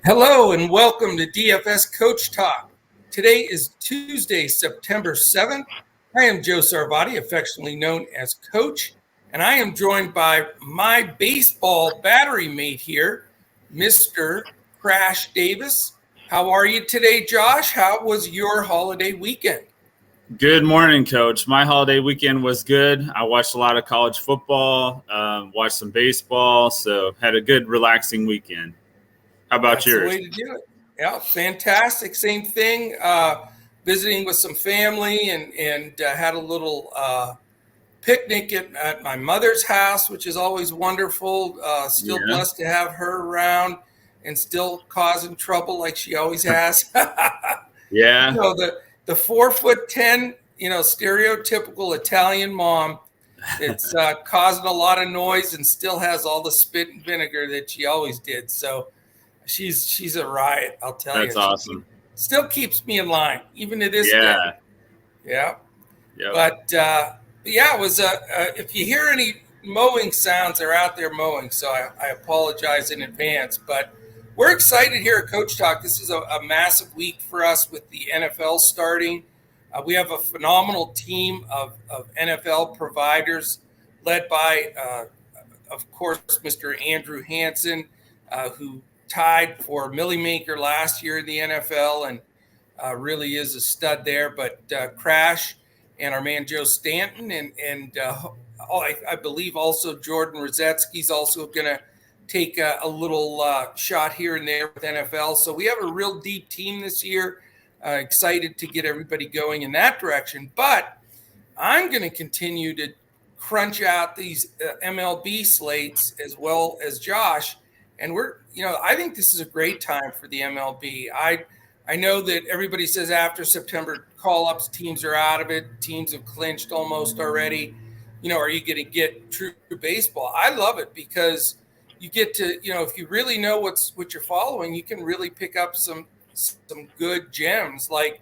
Hello and welcome to DFS Coach Talk. Today is Tuesday, September 7th. I am Joe Sarvati, affectionately known as Coach, and I am joined by my baseball battery mate here, Mr. Crash Davis. How are you today, Josh? How was your holiday weekend? Good morning, Coach. My holiday weekend was good. I watched a lot of college football, watched some baseball, so had a good, relaxing weekend. How about That's yours? the way to do it. Yeah, fantastic. Same thing. Visiting with some family and had a little picnic at my mother's house, which is always wonderful. Still blessed to have her around and still causing trouble like she always has. Yeah. You know, the 4'10", stereotypical Italian mom. It's causing a lot of noise and still has all the spit and vinegar that she always did. So she's a riot, I'll tell you. That's awesome. Still keeps me in line, even to this day. Yeah. Yep. But it was if you hear any mowing sounds, they're out there mowing. So I apologize in advance. But we're excited here at Coach Talk. This is a massive week for us with the NFL starting. We have a phenomenal team of NFL providers led by, of course, Mr. Andrew Hansen, who tied for Millie Maker last year in the NFL and really is a stud there. But Crash and our man Joe Stanton and I believe also Jordan Rosetsky's also going to take a little shot here and there with NFL. So we have a real deep team this year. Excited to get everybody going in that direction. But I'm going to continue to crunch out these MLB slates as well as Josh. And I think this is a great time for the MLB. I know that everybody says after September call-ups, teams are out of it. Teams have clinched almost already. Are you going to get true baseball? I love it because you get to, if you really know what you're following, you can really pick up some good gems. Like,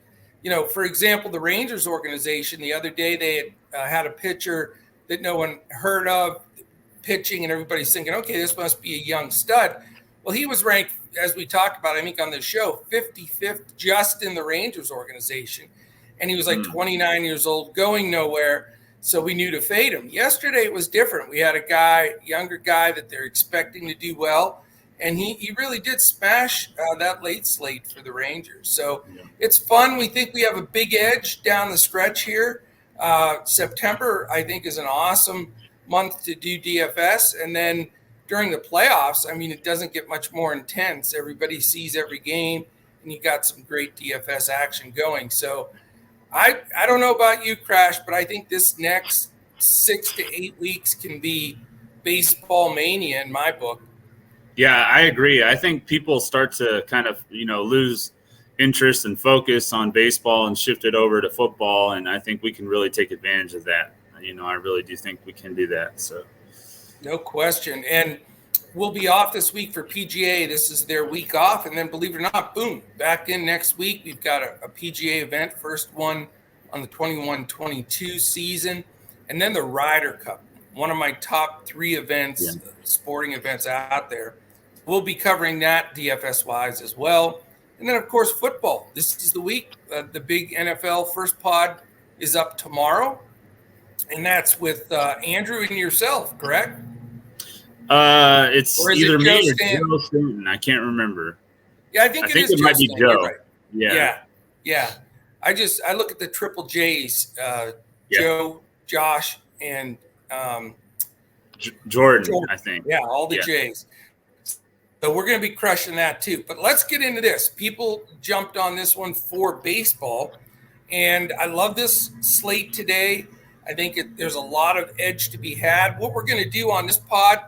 for example, the Rangers organization, the other day they had a pitcher that no one heard of pitching and everybody's thinking, okay, this must be a young stud. Well, he was ranked, as we talked about, I think on the show, 55th just in the Rangers organization. And he was like 29 years old, going nowhere. So we knew to fade him. Yesterday it was different. We had a younger guy that they're expecting to do well. And he really did smash that late slate for the Rangers. So it's fun. We think we have a big edge down the stretch here. September, I think, is an awesome month to do DFS. And then during the playoffs, it doesn't get much more intense. Everybody sees every game, and you got some great DFS action going. So I don't know about you, Crash, but I think this next 6 to 8 weeks can be baseball mania in my book. Yeah, I agree. I think people start to kind of, lose interest and focus on baseball and shift it over to football. And I think we can really take advantage of that. I really do think we can do that. So, no question. And we'll be off this week for PGA. This is their week off. And then, believe it or not, boom, back in next week. We've got a PGA event, first one on the 21-22 season. And then the Ryder Cup, one of my top 3 events, sporting events out there. We'll be covering that DFS-wise as well. And then, of course, football. This is the week. The big NFL first pod is up tomorrow. And that's with Andrew and yourself, correct? It's either me or Joe Stanton. I can't remember. Yeah, I think it might be Joe. Right. Yeah. I look at the triple J's, Joe, Josh, and Jordan, I think. Yeah, all the J's. So we're going to be crushing that too. But let's get into this. People jumped on this one for baseball, and I love this slate today. I think there's a lot of edge to be had. What we're going to do on this pod,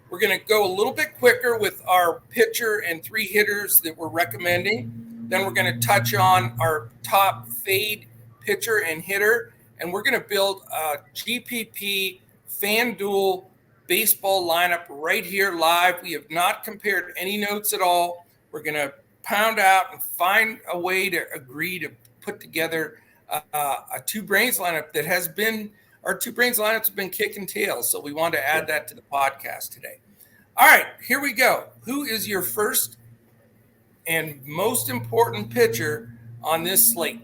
we're going to go a little bit quicker with our pitcher and 3 hitters that we're recommending. Then we're going to touch on our top fade pitcher and hitter, and we're going to build a GPP FanDuel baseball lineup right here live. We have not compared any notes at all. We're going to pound out and find a way to agree to put together a 2 brains lineup that has been, our 2 brains lineups have been kicking tails. So we want to add that to the podcast today. All right, here we go. Who is your first and most important pitcher on this slate?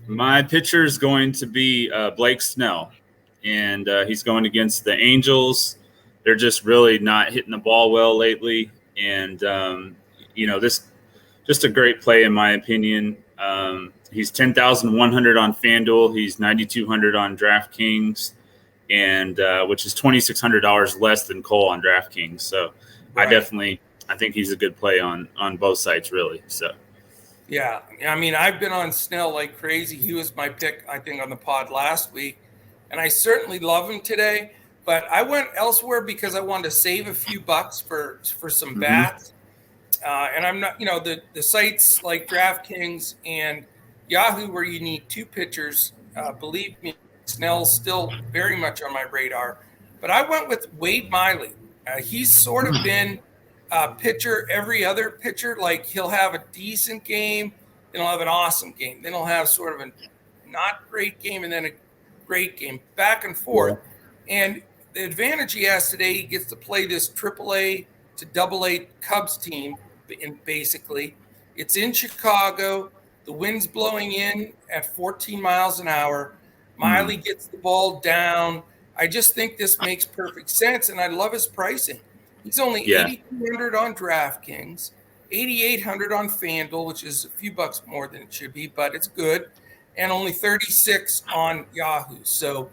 My pitcher is going to be Blake Snell, and he's going against the Angels. They're just really not hitting the ball well lately, and this just a great play in my opinion. He's 10,100 on FanDuel. He's 9,200 on DraftKings, and which is $2,600 less than Cole on DraftKings. So right. I think he's a good play on both sites, really. So. Yeah, I mean, I've been on Snell like crazy. He was my pick, I think, on the pod last week, and I certainly love him today. But I went elsewhere because I wanted to save a few bucks for some bats. And I'm not, the sites like DraftKings and Yahoo, where you need two pitchers, believe me, Snell's still very much on my radar. But I went with Wade Miley. He's sort of been pitcher every other pitcher. Like, he'll have a decent game, then he'll have an awesome game, then he'll have sort of a not great game, and then a great game, back and forth. And the advantage he has today, he gets to play this AAA to AA Cubs team. And basically, it's in Chicago. The wind's blowing in at 14 miles an hour. Miley gets the ball down. I just think this makes perfect sense, and I love his pricing. He's only $8,200 on DraftKings, $8,800 on FanDuel, which is a few bucks more than it should be, but it's good, and only $36 on Yahoo. So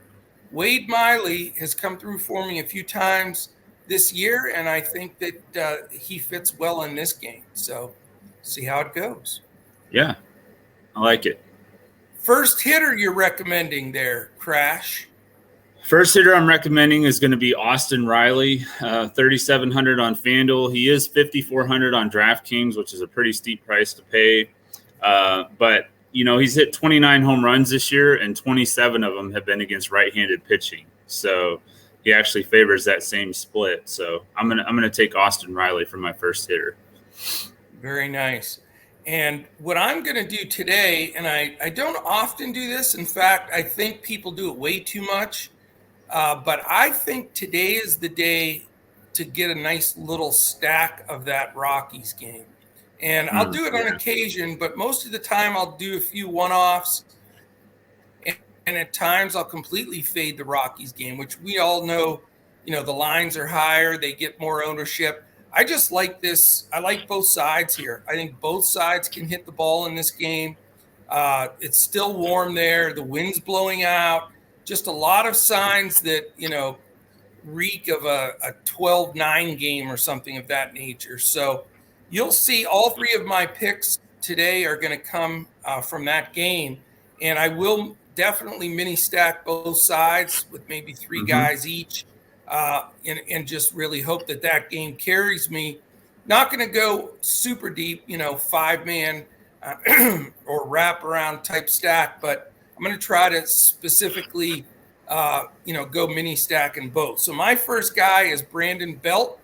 Wade Miley has come through for me a few times this year, and I think that he fits well in this game. So see how it goes. Yeah, I like it. First hitter you're recommending there, Crash? First hitter I'm recommending is going to be Austin Riley, 3,700 on FanDuel. He is 5,400 on DraftKings, which is a pretty steep price to pay. But, he's hit 29 home runs this year, and 27 of them have been against right-handed pitching. So he actually favors that same split. So I'm gonna take Austin Riley for my first hitter. Very nice. And what I'm going to do today, and I don't often do this. In fact, I think people do it way too much. But I think today is the day to get a nice little stack of that Rockies game. And I'll do it on occasion, but most of the time I'll do a few one-offs. And at times I'll completely fade the Rockies game, which we all know, the lines are higher. They get more ownership. I just like this. I like both sides here. I think both sides can hit the ball in this game. It's still warm there. The wind's blowing out. Just a lot of signs that, reek of a 12-9 game or something of that nature. So you'll see all three of my picks today are going to come from that game. And I will definitely mini stack both sides with maybe three guys each. And just really hope that game carries me. Not going to go super deep, 5-man or wraparound type stack, but I'm going to try to specifically, go mini stack in both. So my first guy is Brandon Belt,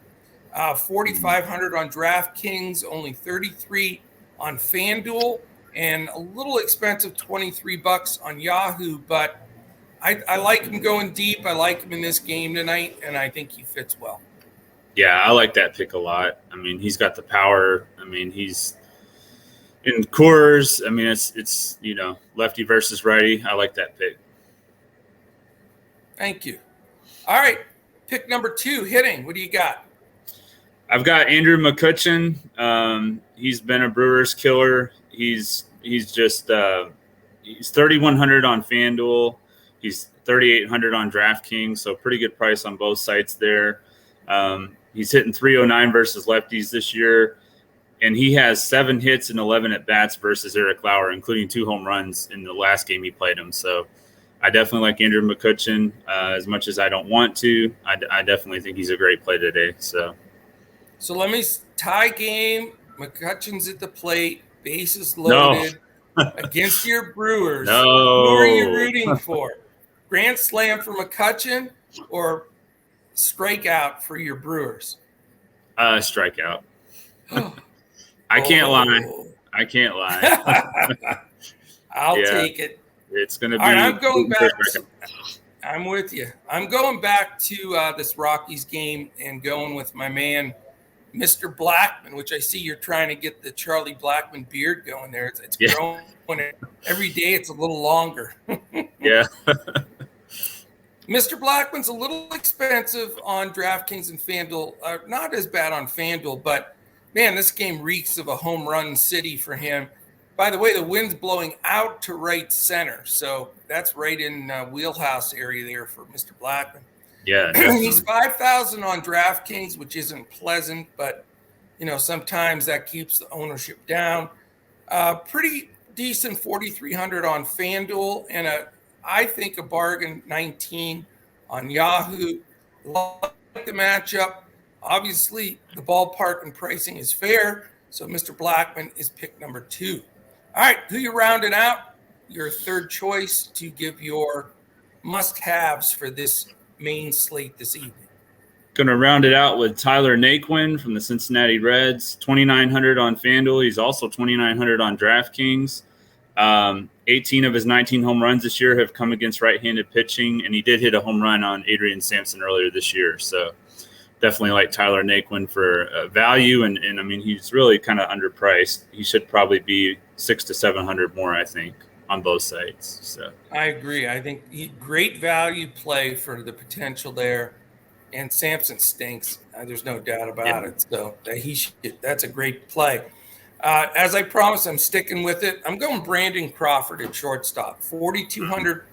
4,500 on DraftKings, only 33 on FanDuel, and a little expensive, $23 on Yahoo, but I like him going deep. I like him in this game tonight, and I think he fits well. Yeah, I like that pick a lot. I mean, he's got the power. I mean, he's in Coors. I mean, it's lefty versus righty. I like that pick. Thank you. All right, pick number 2, hitting. What do you got? I've got Andrew McCutchen. He's been a Brewers killer. He's just he's 3,100 on FanDuel. He's 3,800 on DraftKings, so pretty good price on both sites there. He's hitting 309 versus lefties this year, and he has 7 hits and 11 at-bats versus Eric Lauer, including 2 home runs in the last game he played him. So I definitely like Andrew McCutchen as much as I don't want to. I definitely think he's a great play today. So let me tie game. McCutchen's at the plate, bases loaded against your Brewers. No. Who are you rooting for? Grand slam for McCutchen or strikeout for your Brewers? Strikeout. I can't lie. I'll take it. It's going to be. All right, I'm going back. I'm with you. I'm going back to this Rockies game and going with my man, Mr. Blackman, which I see you're trying to get the Charlie Blackman beard going there. It's growing. Every day it's a little longer. Yeah. Mr. Blackman's a little expensive on DraftKings and FanDuel. Not as bad on FanDuel, but, man, this game reeks of a home run city for him. By the way, the wind's blowing out to right center, so that's right in wheelhouse area there for Mr. Blackman. Yeah, he's 5,000 on DraftKings, which isn't pleasant, but sometimes that keeps the ownership down. Pretty decent 4,300 on FanDuel, and I think a bargain 19 on Yahoo. Like the matchup. Obviously, the ballpark and pricing is fair, so Mr. Blackman is pick number 2. All right, who you rounding out? Your third choice to give your must-haves for this main slate this evening. Going to round it out with Tyler Naquin from the Cincinnati Reds, 2,900 on FanDuel. He's also 2,900 on DraftKings. 18 of his 19 home runs this year have come against right-handed pitching, and he did hit a home run on Adrian Sampson earlier this year. So definitely like Tyler Naquin for value, and I mean, he's really kind of underpriced. He should probably be 600 to 700 more, I think, on both sites. So I agree. I think great value play for the potential there. And Sampson stinks. There's no doubt about it. So that's a great play. As I promised, I'm sticking with it. I'm going Brandon Crawford at shortstop. 4,200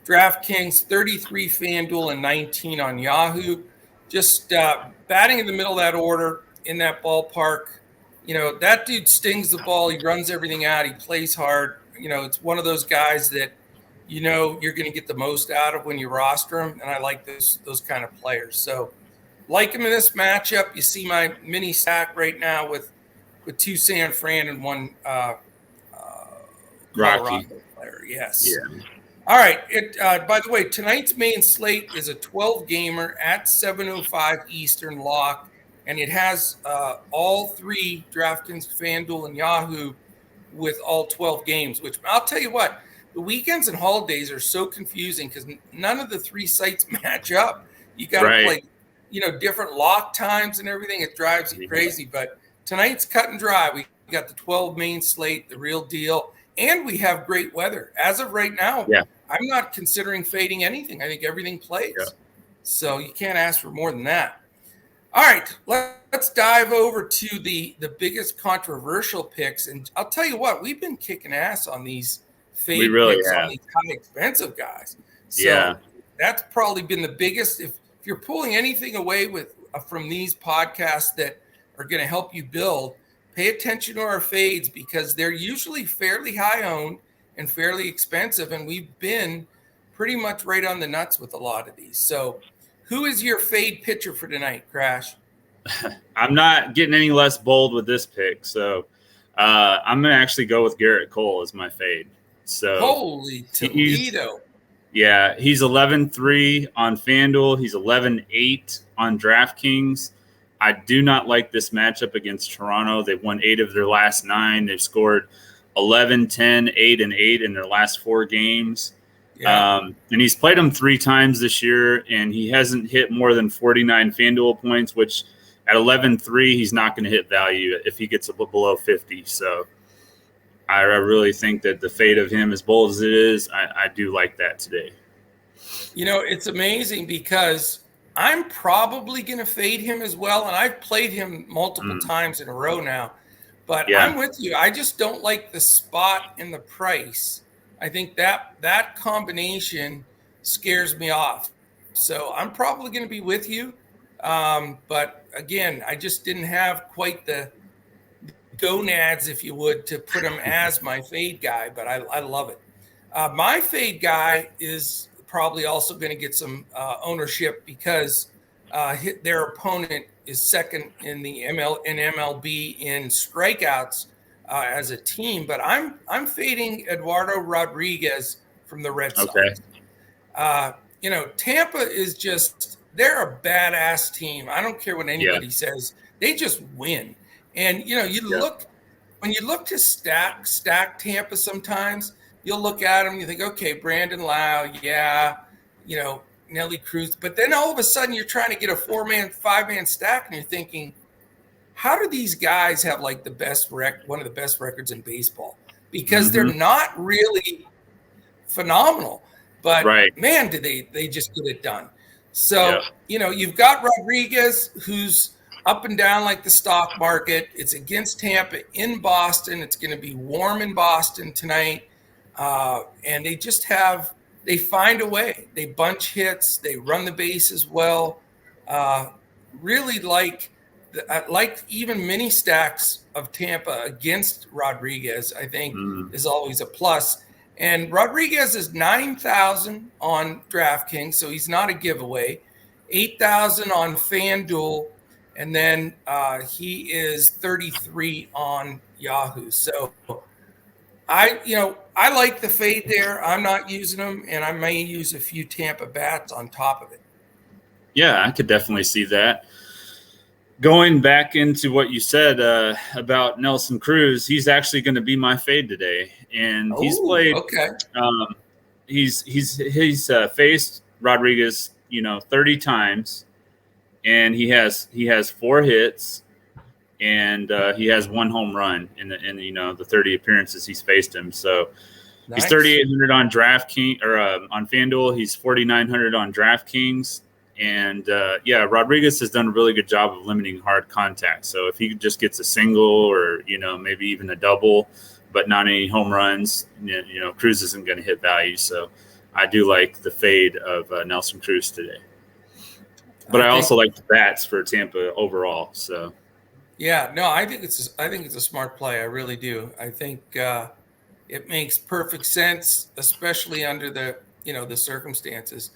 DraftKings, 33 FanDuel, and 19 on Yahoo. Just batting in the middle of that order in that ballpark. That dude stings the ball. He runs everything out. He plays hard. It's one of those guys that you're going to get the most out of when you roster him, and I like those kind of players. So like him in this matchup. You see my mini stack right now with 2 San Fran and 1 Colorado player. Yes. Yeah. All right. By the way, tonight's main slate is a 12-gamer at 7:05 Eastern lock, and it has all 3 DraftKings, FanDuel, and Yahoo with all 12 games, which I'll tell you what, the weekends and holidays are so confusing because none of the 3 sites match up. You got to play, different lock times and everything. It drives you crazy. But tonight's cut and dry. We got the 12 main slate, the real deal, and we have great weather. As of right now, I'm not considering fading anything. I think everything plays. Yeah. So you can't ask for more than that. All right, let's dive over to the biggest controversial picks. And I'll tell you what, we've been kicking ass on these fade picks on these high expensive guys. So that's probably been the biggest. If you're pulling anything away from these podcasts that are going to help you build, pay attention to our fades because they're usually fairly high owned and fairly expensive. And we've been pretty much right on the nuts with a lot of these. So who is your fade pitcher for tonight, Crash? I'm not getting any less bold with this pick. So I'm going to actually go with Garrett Cole as my fade. So holy Toledo. He's 11-3 on FanDuel. He's 11-8 on DraftKings. I do not like this matchup against Toronto. They've won 8 of their last 9. They've scored 11, 10, 8, and 8 in their last 4 games. Yeah. And he's played them 3 times this year, and he hasn't hit more than 49 FanDuel points, which at 11-3, he's not going to hit value if he gets below 50. So I really think that the fate of him, as bold as it is, I do like that today. It's amazing because I'm probably going to fade him as well, and I've played him multiple times in a row now. But I'm with you. I just don't like the spot and the price. I think that combination scares me off. So I'm probably going to be with you. But, again, I just didn't have quite the gonads, if you would, to put him as my fade guy. But I love it. My fade guy is probably also going to get some ownership because their opponent is second in the MLB in strikeouts as a team. But I'm fading Eduardo Rodriguez from the Red Sox. Tampa is just – they're a badass team. I don't care what anybody says. They just win. And, look – when you look to stack Tampa sometimes – you'll look at them, you think, okay, Brandon Lau, Nelly Cruz. But then all of a sudden you're trying to get a 4-man, 5-man stack, and you're thinking, how do these guys have like one of the best records in baseball? Because they're not really phenomenal, but Right. man, did they just get it done. So, you've got Rodriguez, who's up and down like the stock market. It's against Tampa in Boston. It's going to be warm in Boston tonight. And they find a way. They bunch hits. They run the bases well. Really like even mini stacks of Tampa against Rodriguez, I think is always a plus. And Rodriguez is 9,000 on DraftKings, so he's not a giveaway. 8,000 on FanDuel, and then he is 33 on Yahoo. So I like the fade there. I'm not using them, and I may use a few Tampa bats on top of it. Yeah, I could definitely see that. Going back into what you said about Nelson Cruz, he's actually going to be my fade today, and he's played. Okay. He's faced Rodriguez, 30 times, and he has 4 hits, and he has 1 home run in the 30 appearances he's faced him. So nice. He's 3,800 on DraftKings or on FanDuel. He's 4,900 on DraftKings. And, Rodriguez has done a really good job of limiting hard contact. So if he just gets a single or, maybe even a double, but not any home runs, Cruz isn't going to hit value. So I do like the fade of Nelson Cruz today. But I also like the bats for Tampa overall. So, yeah, no, I think it's a smart play. I really do. I think it makes perfect sense, especially under the circumstances.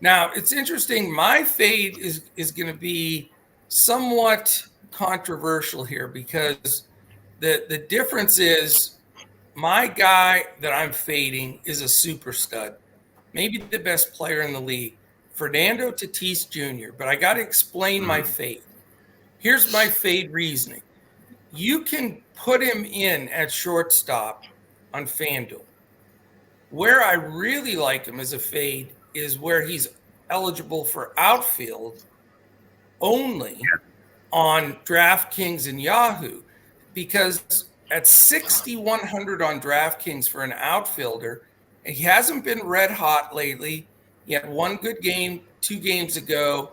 Now, it's interesting. My fade is going to be somewhat controversial here because the difference is my guy that I'm fading is a super stud, maybe the best player in the league, Fernando Tatis Jr., but I got to explain my fade. Here's my fade reasoning. You can put him in at shortstop on FanDuel. Where I really like him as a fade is where he's eligible for outfield only on DraftKings and Yahoo, because at 6,100 on DraftKings for an outfielder, and he hasn't been red hot lately. He had 1 good game 2 games ago.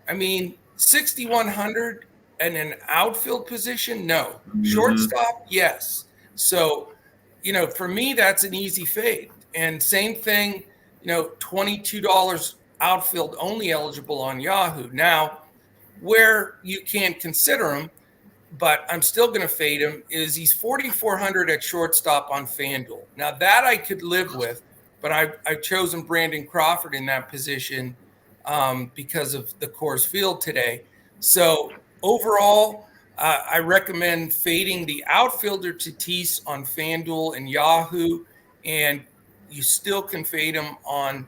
I mean, 6,100 and an outfield position, no. Shortstop, yes. So, for me, that's an easy fade. And same thing, $22 outfield only eligible on Yahoo. Now, where you can consider him, but I'm still going to fade him, is he's 4,400 at shortstop on FanDuel. Now, that I could live with, but I've chosen Brandon Crawford in that position because of the Coors Field today. So overall, I recommend fading the outfielder Tatis on FanDuel and Yahoo, and you still can fade him on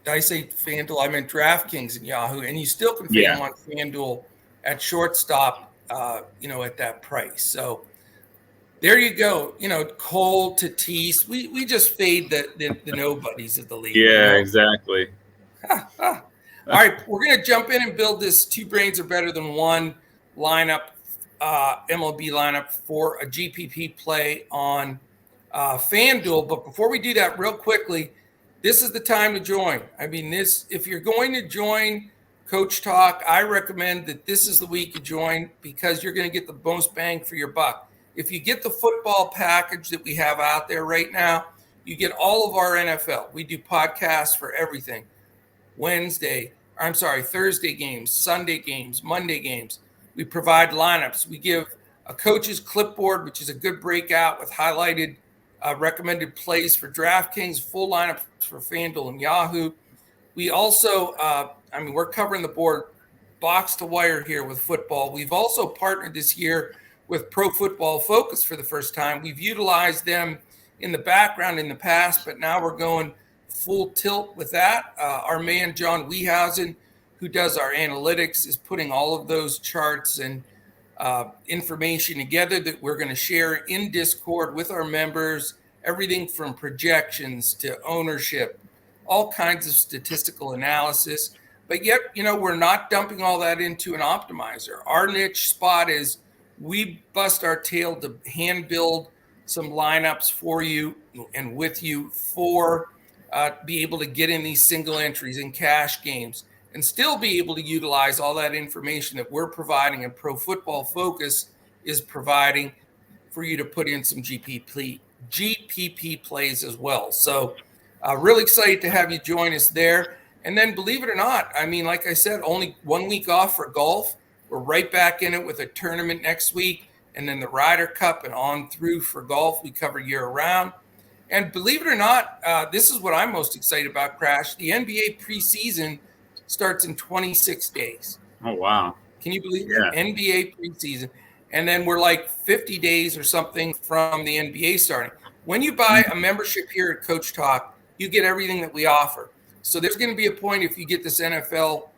did I say FanDuel? I meant DraftKings and Yahoo, and you still can fade him on FanDuel at shortstop, at that price. So there you go. Cole, Tatis, we just fade the nobodies of the league. Yeah, exactly. All right, we're going to jump in and build this 2 brains are better than 1 lineup, MLB lineup for a GPP play on FanDuel. But before we do that, real quickly, this is the time to join. I mean, if you're going to join Coach Talk, I recommend that this is the week you join because you're going to get the most bang for your buck. If you get the football package that we have out there right now, you get all of our NFL. We do podcasts for everything. Thursday games, Sunday games, Monday games. We provide lineups. We give a coach's clipboard, which is a good breakout with highlighted recommended plays for DraftKings, full lineup for FanDuel and Yahoo. We also, we're covering the board box to wire here with football. We've also partnered this year with Pro Football Focus for the first time. We've utilized them in the background in the past, but now we're going full tilt with that. Our man, John Wiehausen, who does our analytics, is putting all of those charts and information together that we're going to share in Discord with our members, everything from projections to ownership, all kinds of statistical analysis. but yet, we're not dumping all that into an optimizer. Our niche spot is we bust our tail to hand build some lineups for you and with you for be able to get in these single entries and cash games and still be able to utilize all that information that we're providing and Pro Football Focus is providing for you to put in some GPP plays as well. So really excited to have you join us there. And then believe it or not, I mean, like I said, only 1 week off for golf. We're right back in it with a tournament next week and then the Ryder Cup and on through for golf. We cover year round. And believe it or not, this is what I'm most excited about, Crash. The NBA preseason starts in 26 days. Oh, wow. Can you believe it? NBA preseason. And then we're like 50 days or something from the NBA starting. When you buy a membership here at Coach Talk, you get everything that we offer. So there's going to be a point if you get this NFL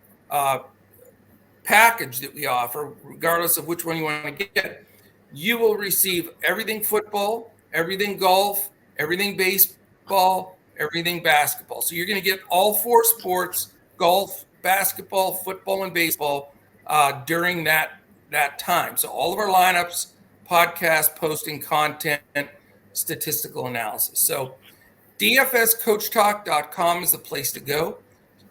package that we offer, regardless of which one you want to get, you will receive everything football, everything golf, everything baseball, everything basketball. So you're going to get all 4 sports, golf, basketball, football, and baseball during that time. So all of our lineups, podcast, posting content, statistical analysis. So dfscoachtalk.com is the place to go.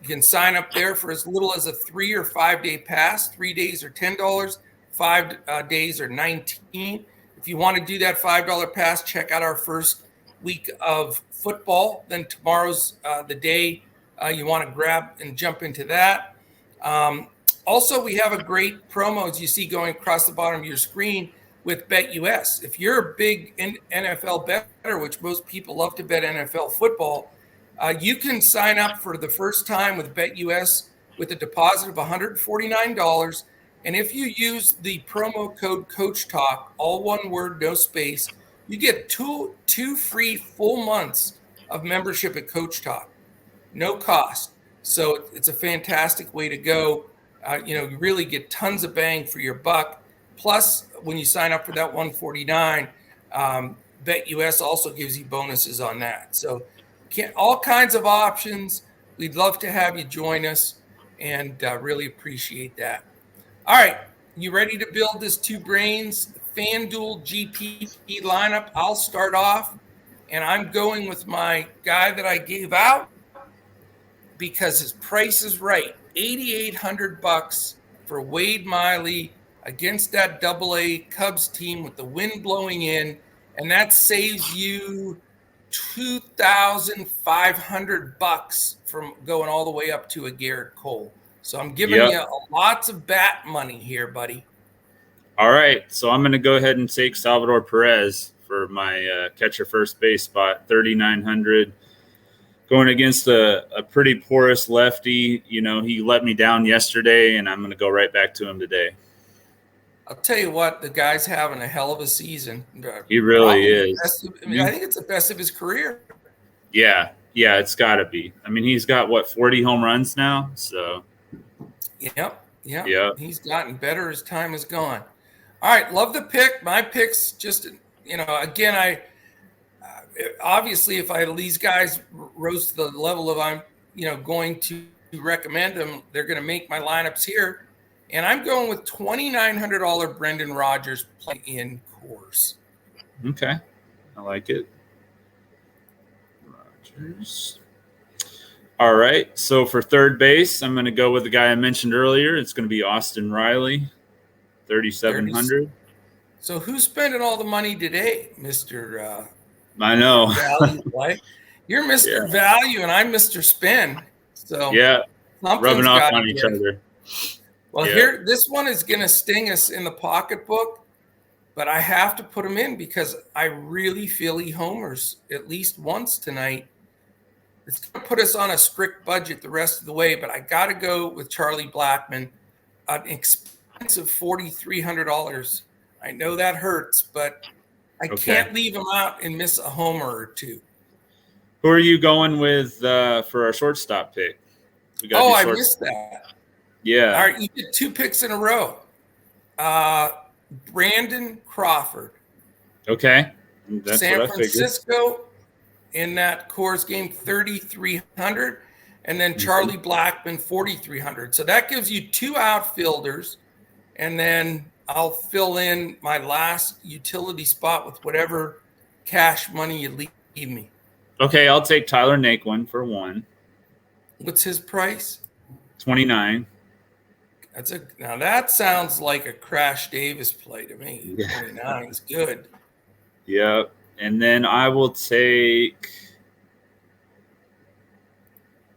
You can sign up there for as little as a 3 or 5 day pass. 3 days are $10, 5 days are $19. If you want to do that $5 pass, check out our first week of football. Then tomorrow's the day you want to grab and jump into that. Also, we have a great promo, as you see going across the bottom of your screen, with BetUS. If you're a big NFL bettor, which most people love to bet NFL football, you can sign up for the first time with BetUS with a deposit of $149. And if you use the promo code CoachTalk, all one word, no space, you get two free full months of membership at Coach Talk, no cost. So it's a fantastic way to go. You really get tons of bang for your buck. Plus, when you sign up for that $149, BetUS also gives you bonuses on that. So all kinds of options. We'd love to have you join us and really appreciate that. All right, you ready to build this two brains FanDuel GPP lineup? I'll start off, and I'm going with my guy that I gave out because his price is right. $8,800 for Wade Miley against that AA Cubs team with the wind blowing in, and that saves you $2,500 from going all the way up to a Garrett Cole. So I'm giving you lots of bat money here, buddy. All right, so I'm going to go ahead and take Salvador Perez for my catcher first base spot, $3,900. Going against a pretty porous lefty. You know, he let me down yesterday, and I'm going to go right back to him today. I'll tell you what, the guy's having a hell of a season. He really is. I think it's the best of his career. Yeah, it's got to be. I mean, he's got, 40 home runs now? So. Yep. He's gotten better as time has gone. All right, love the pick. My picks just, again, obviously if these guys rose to the level of I'm, going to recommend them, they're going to make my lineups here. And I'm going with $2,900 Brendan Rodgers play in course. Okay. I like it. Rodgers. All right. So for third base, I'm going to go with the guy I mentioned earlier. It's going to be Austin Riley, $3,700. So who's spending all the money today, Mr. I know. Value play? You're Mr. Value and I'm Mr. Spin. So rubbing off on each other. Well, here, this one is going to sting us in the pocketbook, but I have to put him in because I really feel he homers at least once tonight. It's going to put us on a strict budget the rest of the way, but I got to go with Charlie Blackmon, an expensive $4,300. I know that hurts, but I can't leave him out and miss a homer or two. Who are you going with for our shortstop pick? I missed that. Yeah. All right, you did 2 picks in a row. Brandon Crawford. Okay. That's San what I Francisco in that Coors game, $3,300. and then Charlie Blackmon 4,300. So that gives you 2 outfielders, and then I'll fill in my last utility spot with whatever cash money you leave me. Okay, I'll take Tyler Naquin for 1. What's his price? 29. Now that sounds like a Crash Davis play to me. 29 is good. Yep. And then I will take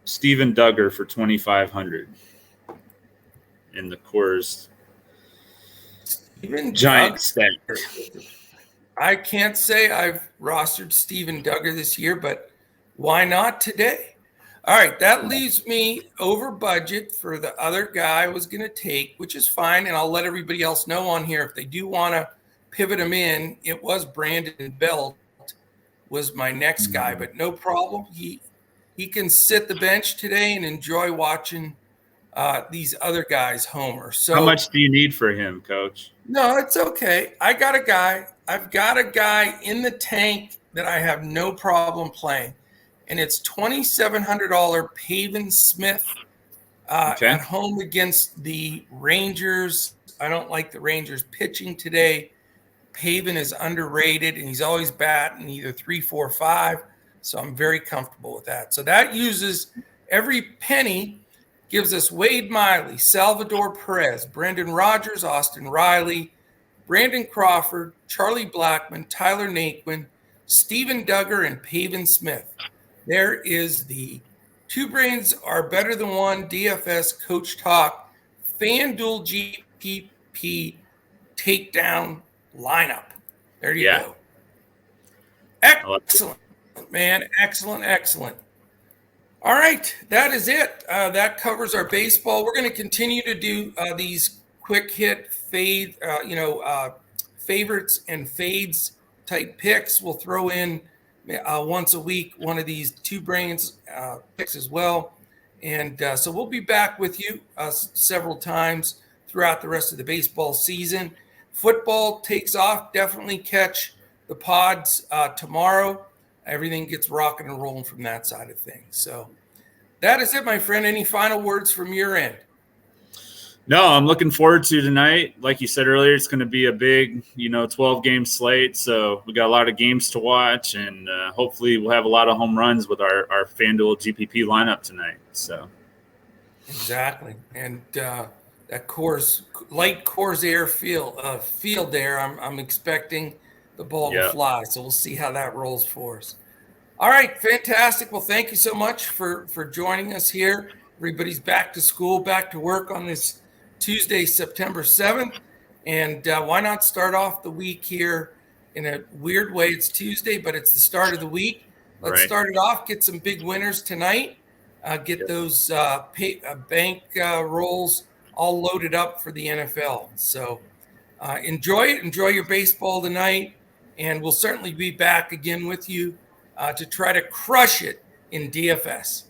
Steven Duggar for 2,500 in the Coors Giant stack. I can't say I've rostered Steven Duggar this year, but why not today? All right, that leaves me over budget for the other guy I was going to take, which is fine, and I'll let everybody else know on here if they do want to pivot him in. It was Brandon Belt was my next guy, but no problem. He can sit the bench today and enjoy watching these other guys homer. So how much do you need for him, Coach? No, it's okay. I've got a guy in the tank that I have no problem playing, and it's $2,700 Pavin Smith at home against the Rangers. I don't like the Rangers pitching today. Pavin is underrated, and he's always batting either 3, 4, 5. So I'm very comfortable with that. So that uses every penny, gives us Wade Miley, Salvador Perez, Brendan Rodgers, Austin Riley, Brandon Crawford, Charlie Blackmon, Tyler Naquin, Steven Duggar, and Pavin Smith. There is the Two Brains Are Better Than One DFS Coach Talk FanDuel GPP Takedown lineup. There you go. Excellent, man. Excellent. All right, that is it. That covers our baseball. We're going to continue to do these quick hit fade, favorites and fades type picks. We'll throw in once a week one of these Two Brains picks as well. And so we'll be back with you several times throughout the rest of the baseball season. Football takes off. Definitely catch the pods tomorrow. Everything gets rocking and rolling from that side of things. So that is it, my friend. Any final words from your end? No, I'm looking forward to tonight. Like you said earlier, it's going to be a big, 12-game slate. So we got a lot of games to watch, and hopefully we'll have a lot of home runs with our FanDuel GPP lineup tonight. So exactly, and that light Coors Air field there, I'm expecting the ball to fly. So we'll see how that rolls for us. All right, fantastic. Well, thank you so much for joining us here. Everybody's back to school, back to work on this Tuesday, September 7th. And why not start off the week here in a weird way? It's Tuesday, but it's the start of the week. Let's start it off, get some big winners tonight, get those bank rolls all loaded up for the NFL. So enjoy it. Enjoy your baseball tonight. And we'll certainly be back again with you to try to crush it in DFS.